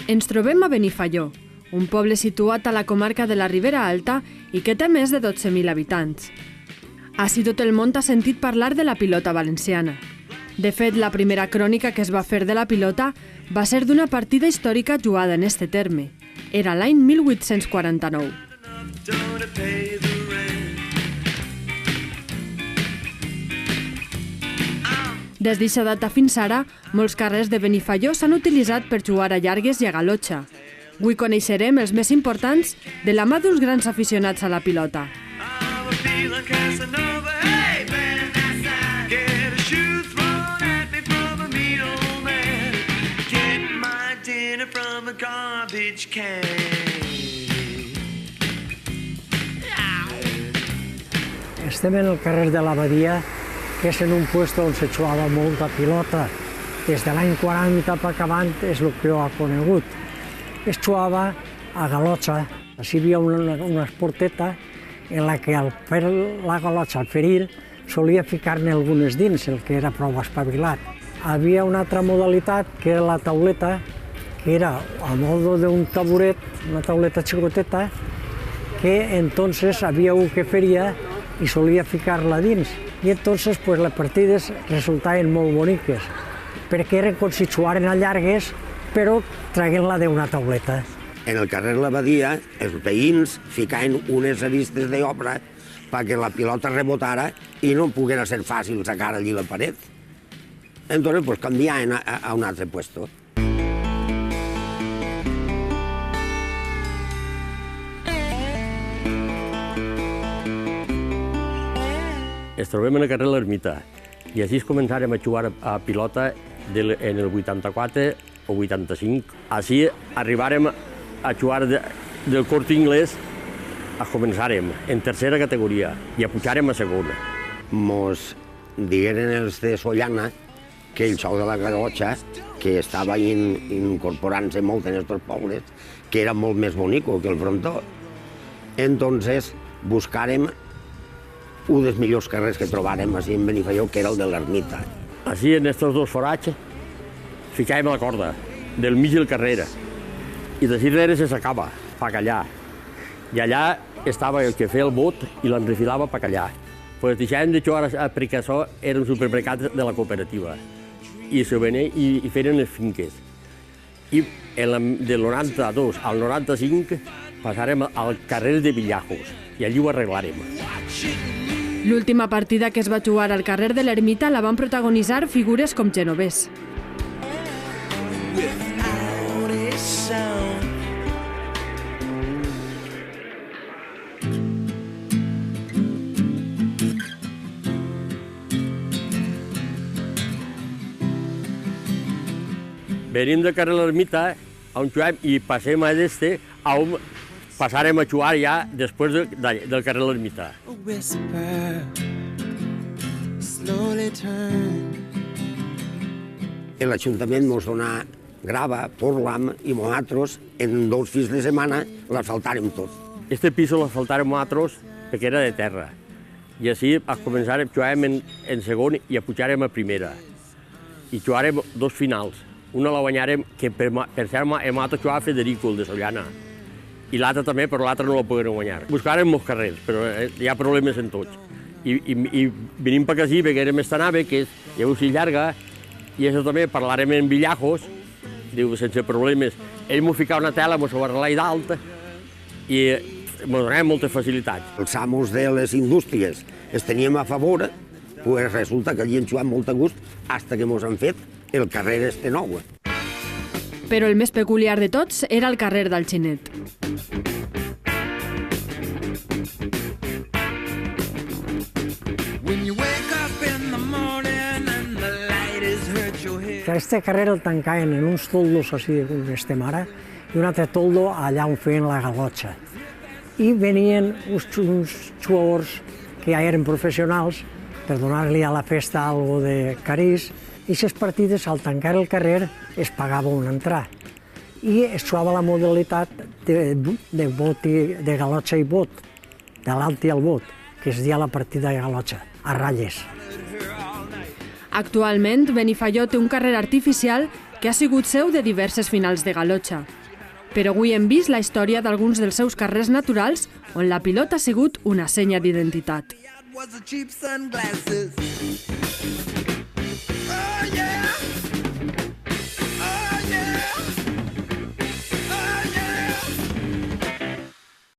Ens trobem a Benifaió, un poble situat a la comarca de la Ribera Alta i que té més de 12.000 habitants. Així tot el món ha sentit parlar de la pilota valenciana. De fet, la primera crònica que es va fer de la pilota va ser d'una partida històrica jugada en este terme. Era l'any 1849. Des d'eixa data fins ara, molts carrers de Benifaió s'han utilitzat per jugar a llargues i a galotxa. Avui coneixerem els més importants de la mà d'uns grans aficionats a la pilota. Estem en el carrer de l'Abadia, que és en un puesto on se jugava molta pilota. Des de l'any 40 per acabant és el que jo he conegut. Es jugava a galotxa. Així hi havia una esporteta en la que al fer la galotxa, al ferir, solia ficar-ne algunes dins, el que era prou espavilat. Havia una altra modalitat, que era la tauleta, que era a modo d'un taburet, una tauleta xicoteta, que entonces havia un que feria i solia ficar-la dins. I entonces pues, les partides resultaven molt boniques, perquè eren com si jugaren a llargues, però traient-la d'una tauleta. En el carrer l'Abadia, els veïns ficaven unes aristes d'obra perquè la pilota rebotara i no poguera ser fàcil sacar allí la paret. Entonces, pues, canviaven a un altre puesto. Ens trobem en el carrer l'Ermita i així començarem a jugar a pilota en el 84 o 85. Així arribarem a jugar del Corte Inglés, començarem en tercera categoria i pujarem a segona. Mos digueren els de Sollana que el xou de la galotxa, que estava incorporant-se molt en aquests pobles, que era molt més bonico que el frontó. Entonces buscarem un dels millors carrers que trobàrem així en Benifaió, que era el de l'Ermita. Així, en aquests dos forats, ficàvem la corda del mig del carrer i de darrere se sacava, pa callar. I allà estava el que feia el bot i l'enrefilava pa callar. Pues deixàvem de jugar perquè això era un supermercat de la cooperativa. I se venien i feien les finques. I del 92 al 95 passarem al carrer de Villajos i allí ho arreglarem. L'última partida que es va jugar al carrer de l'Ermita la van protagonitzar figures com Genovés. Venim del carrer de l'Ermita, on juguem, i passem a l'este, on passarem a jugar ja després del carrer de l'Ermita. L'Ajuntament ens donà grava, porlam i nosaltres en 2 fins de setmana l'asfaltàrem tot. Este pis l'asfaltàrem nosaltres perquè era de terra. I així començarem, jugarem en segon i pujarem a primera. I jugarem 2 finals. Una la guanyarem, que per cert nosaltres jugava Federico, el de Sollana. I l'altra també, però l'altra no la pogueren guanyar. Buscarem molts carrers, però hi ha problemes en tots. I venim per aquí, perquè era més tanave, que és si llarga, i això també parlarem en Villajos, diu, sense problemes. Ell m'ho ficava una tela, m'ho sobarrelà i dalt, i m'ho donàvem moltes facilitats. Els amos de les indústries els teníem a favor, pues resulta que allí hem jugat molt a gust, fins que ens han fet el carrer este nou. Però el més peculiar de tots era el carrer d'Alginet. Este carrer el tancaven en uns toldos així on estem ara i un altre toldo allà on feien la galotxa. I venien uns jugadors que ja eren professionals per donar-li a la festa algo de cariz. I aquestes partides, al tancar el carrer, es pagava una entrada. I es jugava la modalitat de galotxa i bot, de l'alt i el bot, que es deia la partida de galotxa, a ratlles. Actualment, Benifaió té un carrer artificial que ha sigut seu de diverses finals de Galotxa. Però avui hem vist la història d'alguns dels seus carrers naturals on la pilota ha sigut una senya d'identitat. Was the cheap sunglasses.